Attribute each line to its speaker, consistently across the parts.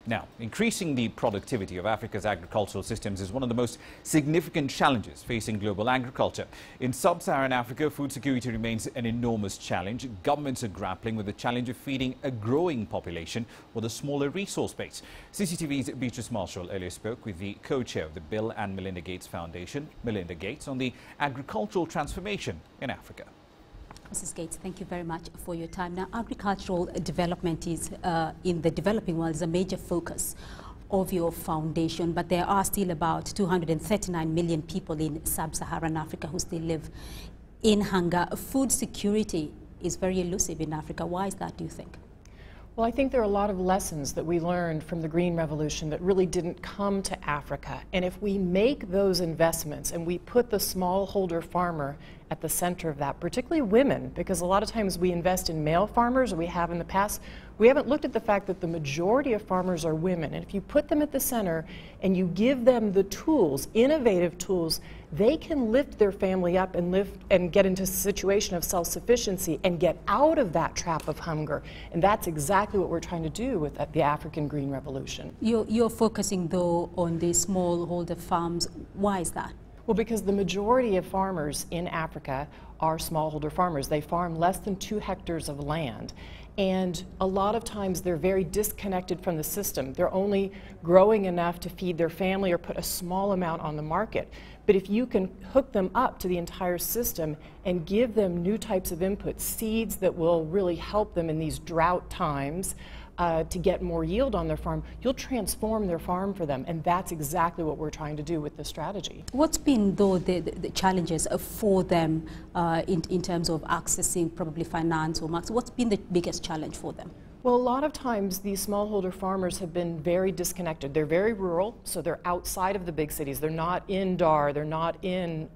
Speaker 1: Now, increasing the productivity of Africa's agricultural systems is one of the most significant challenges facing global agriculture. In sub-Saharan Africa, food security remains an enormous challenge. Governments are grappling with the challenge of feeding a growing population with a smaller resource base. CCTV's Beatrice earlier spoke with the co-chair of the Bill and Melinda Gates Foundation, Melinda Gates, on the agricultural transformation in Africa.
Speaker 2: Mrs. Gates, thank you very much for your time. Now, agricultural development is in the developing world is a major focus of your foundation, but there are still about 239 million people in sub-Saharan Africa who still live in hunger. Food security is very elusive in Africa. Why is that, do you think?
Speaker 3: Well, I think there are a lot of lessons that we learned from the Green Revolution that really didn't come to Africa. And if we make those investments and we put the smallholder farmer at the center of that, particularly women, because a lot of times we invest in male farmers, or we have in the past, we haven't looked at the fact that the majority of farmers are women. And if you put them at the center and you give them the tools, innovative tools, they can lift their family up and get into a situation of self-sufficiency and get out of that trap of hunger. And that's exactly what we're trying to do with the African Green Revolution.
Speaker 2: You're focusing, though, on the smallholder farms. Why is that?
Speaker 3: Well, because the majority of farmers in Africa are smallholder farmers. They farm less than 2 hectares of land. And a lot of times they're very disconnected from the system. They're only growing enough to feed their family or put a small amount on the market. But if you can hook them up to the entire system and give them new types of inputs, seeds that will really help them in these drought times, to get more yield on their farm, you'll transform their farm for them, and that's exactly what we're trying to do with this strategy.
Speaker 2: What's been, though, the challenges for them in terms of accessing probably finance or markets? What's been the biggest challenge for them?
Speaker 3: Well, a lot of times these smallholder farmers have been very disconnected. They're very rural, so they're outside of the big cities. They're not in Dar, they're not in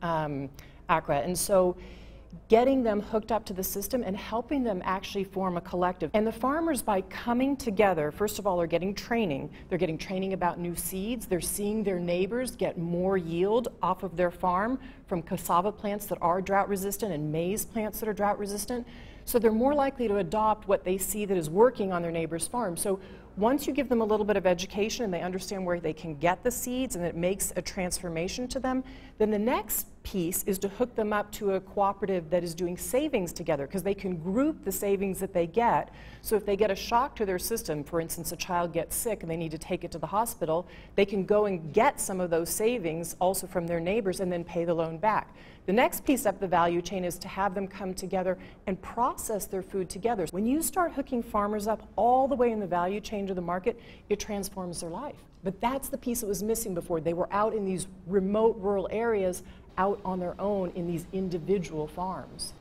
Speaker 3: Accra, and so getting them hooked up to the system and helping them actually form a collective. And the farmers, by coming together, first of all, are getting training. They're getting training about new seeds. They're seeing their neighbors get more yield off of their farm from cassava plants that are drought resistant and maize plants that are drought resistant. So they're more likely to adopt what they see that is working on their neighbor's farm. So once you give them a little bit of education and they understand where they can get the seeds and it makes a transformation to them, then the next piece is to hook them up to a cooperative that is doing savings together, because they can group the savings that they get. So if they get a shock to their system, for instance, a child gets sick and they need to take it to the hospital, they can go and get some of those savings also from their neighbors and then pay the loan back. The next piece up the value chain is to have them come together and process their food together. When you start hooking farmers up all the way in the value chain to the market, it transforms their life. But that's the piece that was missing before. They were out in these remote rural areas, out on their own in these individual farms.